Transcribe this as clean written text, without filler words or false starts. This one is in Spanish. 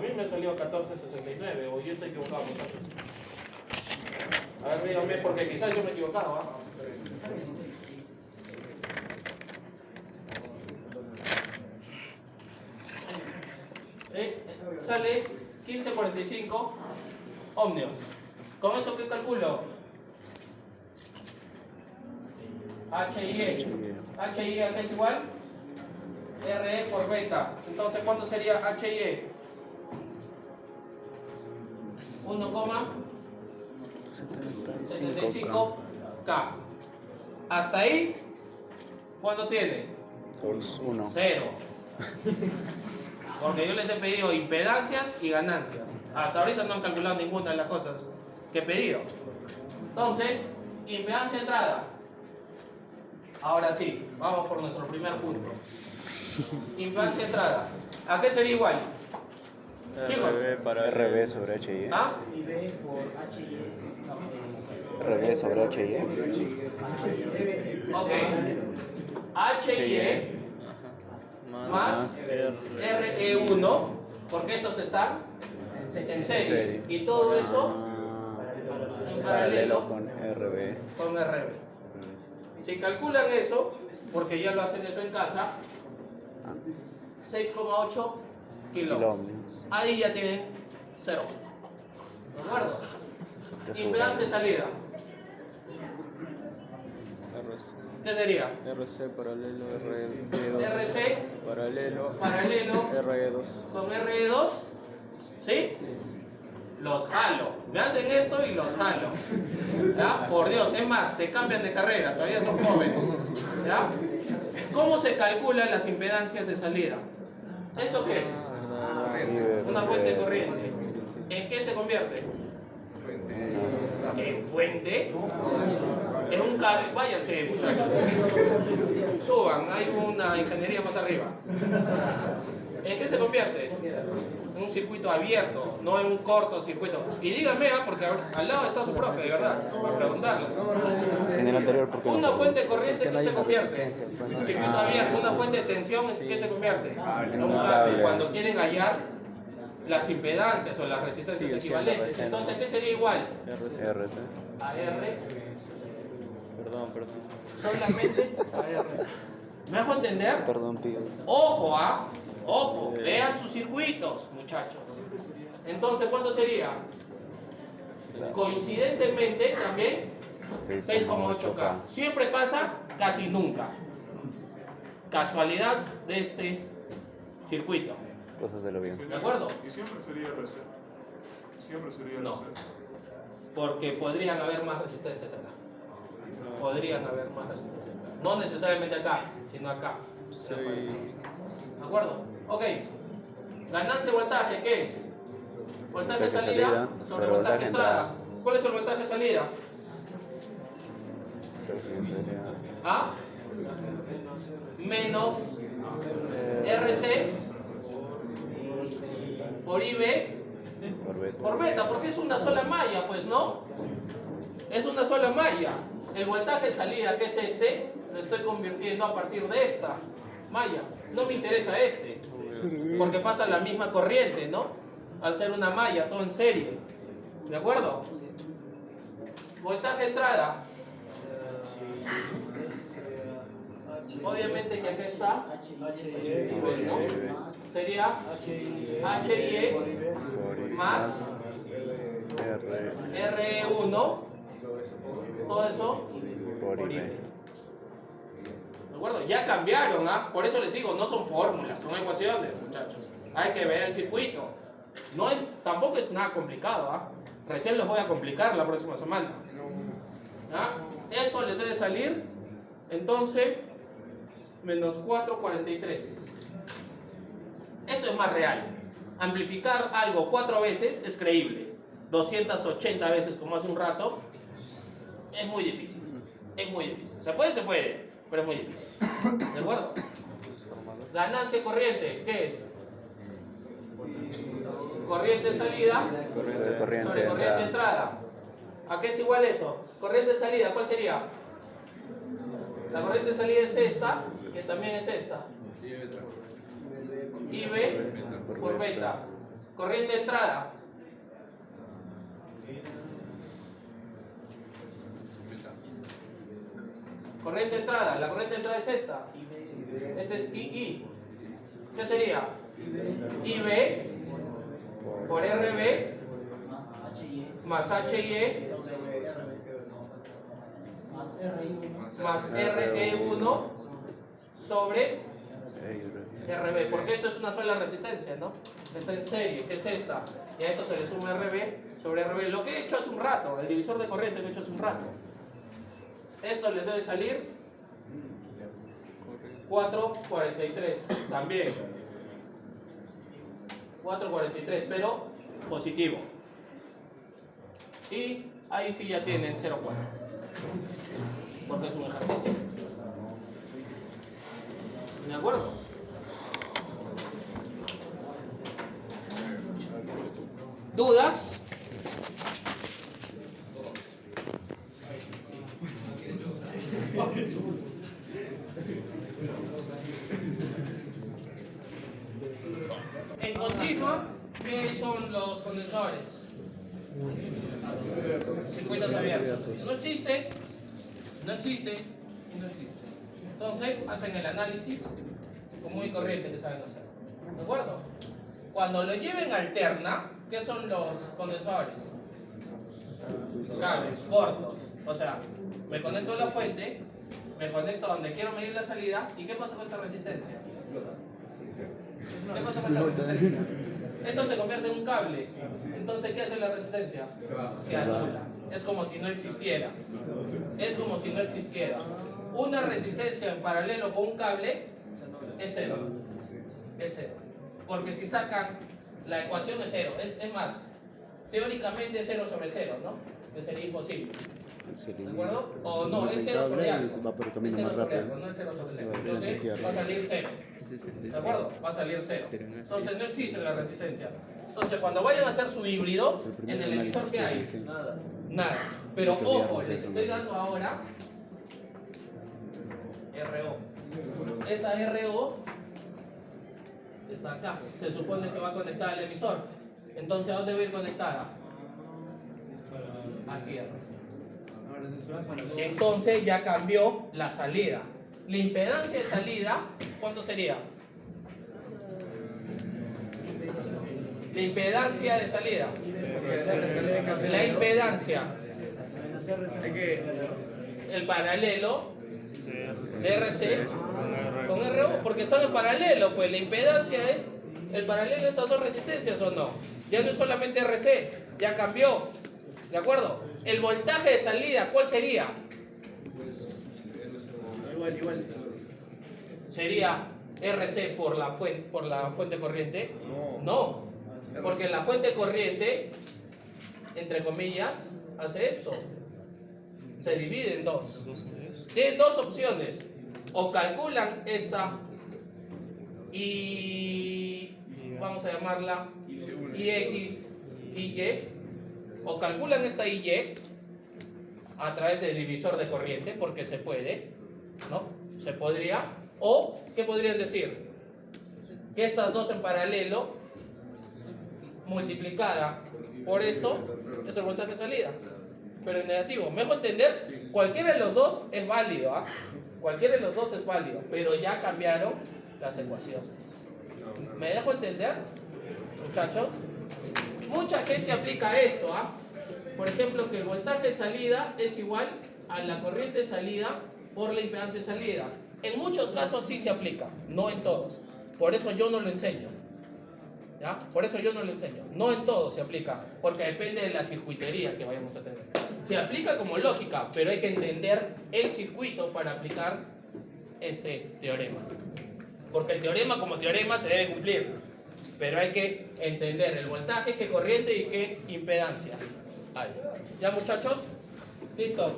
mí me salió 1469, o yo estoy equivocado, muchachos. A ver, díganme, porque quizás yo me he equivocado, ¿ah? Sale 1545 ohmios. ¿Con eso qué calculo? H y E. H y E, ¿qué es igual? RE por beta. Entonces, ¿cuánto sería H y E? 1,75K. Hasta ahí, ¿cuánto tiene? 1. 0. Porque yo les he pedido impedancias y ganancias. Hasta ahorita no han calculado ninguna de las cosas que he pedido. Entonces, impedancia de entrada. Ahora sí, vamos por nuestro primer punto. Impedancia de entrada. ¿A qué sería igual? Chicos. RB sobre H y E. ¿Ah? RB sobre H y E. Ok. H y E más RE1, porque estos están en serie. Y todo eso en paralelo con RB. con RB. Si calculan eso, porque ya lo hacen eso en casa, 6,8 kilómetros. Ahí ya tienen 0. ¿De acuerdo? Impedancia de salida. ¿Qué sería? RC paralelo RE2 RC paralelo RE2 con RE2. ¿Sí? Sí. Los jalo. Me hacen esto y los jalo. ¿Ya? Por Dios, es más, se cambian de carrera, todavía son jóvenes. ¿Ya? ¿Cómo se calculan las impedancias de salida? ¿Esto qué es? Una fuente corriente. ¿En qué se convierte? ¿En fuente? Es un cable. Váyanse, muchachos. Suban, hay una ingeniería más arriba. ¿En qué se convierte? En un circuito abierto, no en un cortocircuito. Y díganme, porque al lado está su profe, de verdad, para preguntarle. En el anterior, ¿por qué no? Una fuente corriente, ¿en qué se convierte? Un circuito abierto, una fuente de tensión, ¿en qué se convierte? En un cable. Cuando quieren hallar las impedancias o las resistencias equivalentes, entonces, ¿qué sería igual? RC. A R. Perdón. Solamente a RC. ¿Me hago entender? Perdón, Pío. Ojo, ojo, lean sus circuitos, muchachos. Entonces, ¿cuánto sería? Coincidentemente también 6,8K. Siempre pasa, casi nunca. Casualidad de este circuito. Cosas de lo bien. ¿De acuerdo? ¿Y siempre sería RC? Siempre sería RC. No. Porque podrían haber más resistencias acá. Podrían haber más resistencias acá. No necesariamente acá, sino acá. ¿De acuerdo? Ok. Ganancia y voltaje, ¿qué es? Voltaje de salida sobre voltaje de entrada. ¿Cuál es el voltaje de salida? ¿Ah? Menos RC por IB por beta, porque es una sola malla, pues, ¿no? Es una sola malla. El voltaje de salida, que es este, lo estoy convirtiendo a partir de esta malla. No me interesa este, porque pasa la misma corriente, ¿no? Al ser una malla, todo en serie. ¿De acuerdo? Voltaje de entrada. Obviamente que acá está IB, ¿no? Sería H y E más RE1, todo eso por IB. ¿De acuerdo? Ya cambiaron, ¿ah? Por eso les digo, no son fórmulas, son ecuaciones, muchachos. Hay que ver el circuito. Tampoco es nada complicado, ¿ah? Recién los voy a complicar la próxima semana. ¿Ah? Esto les debe salir, entonces, menos 443. Eso es más real. Amplificar algo 4 veces es creíble. 280 veces, como hace un rato, es muy difícil. Es muy difícil. ¿Se puede? Pero es muy difícil. ¿De acuerdo? Ganancia de corriente, ¿qué es? Corriente de salida Sobre corriente sobre corriente de entrada. ¿A qué es igual eso? Corriente de salida, ¿cuál sería? La corriente de salida es esta, que también es esta. IB por beta. Corriente de entrada. Corriente de entrada. La corriente de entrada es esta. Este es II. ¿Qué sería? IB por RB más HIE más RE1 sobre RB, porque esto es una sola resistencia, ¿no? Está en serie, que es esta, y a esto se le suma RB sobre RB, lo que he hecho hace un rato, el divisor de corriente que he hecho hace un rato. Esto les debe salir 443, también 443, pero positivo. Y ahí sí ya tienen 0,4, porque es un ejercicio. ¿De acuerdo? ¿Dudas? En continua, ¿qué son los condensadores? Circuitos abiertos. No existe. Entonces, hacen el análisis común y corriente que saben hacer. ¿De acuerdo? Cuando lo lleven a alterna, ¿qué son los condensadores? Cables cortos. O sea, me conecto a la fuente, me conecto a donde quiero medir la salida, ¿y qué pasa con esta resistencia? ¿Qué pasa con esta resistencia? Esto se convierte en un cable. Entonces, ¿qué hace la resistencia? Se anula. Es como si no existiera. Una resistencia en paralelo con un cable es cero. Porque si sacan, la ecuación es cero. Es más, teóricamente es 0 sobre 0, ¿no? Que sería imposible. ¿De acuerdo? O no, es 0 sobre algo. Es 0 sobre algo, no es 0 sobre 0. Entonces va a salir 0. ¿De acuerdo? Va a salir 0. Entonces no existe la resistencia. Entonces cuando vayan a hacer su híbrido, en el emisor, ¿qué hay? Nada. Pero ojo, les estoy dando ahora RO. Esa RO está acá. Se supone que va conectada al emisor. Entonces, ¿a dónde va a ir conectada? Aquí. Entonces ya cambió la salida. La impedancia de salida, ¿cuánto sería? La impedancia de salida. La impedancia. El paralelo RC con RO, porque están en paralelo, pues la impedancia es el paralelo de estas dos resistencias, ¿o no? Ya no es solamente RC, ya cambió. ¿De acuerdo? El voltaje de salida, ¿cuál sería? Igual. ¿Sería RC por la fuente corriente? No, porque la fuente corriente, entre comillas, hace esto. Se divide en dos. Tienen dos opciones. O calculan esta y vamos a llamarla IX, Y, o calculan esta IY a través del divisor de corriente, porque se puede, ¿no? Se podría, o ¿qué podrían decir? Que estas dos en paralelo multiplicada por esto es el voltaje de salida, pero en negativo. Mejor entender, cualquiera de los dos es válido, ¿ah? Cualquiera de los dos es válido, pero ya cambiaron las ecuaciones. ¿Me dejo entender, muchachos? Mucha gente aplica esto, ¿ah? Por ejemplo, que el voltaje de salida es igual a la corriente de salida por la impedancia de salida. En muchos casos sí se aplica, no en todos. Por eso yo no lo enseño. ¿Ya? Por eso yo no lo enseño. No en todo se aplica, porque depende de la circuitería que vayamos a tener. Se aplica como lógica, pero hay que entender el circuito para aplicar este teorema. Porque el teorema como teorema se debe cumplir, pero hay que entender el voltaje, qué corriente y qué impedancia hay. ¿Ya, muchachos? ¿Listo?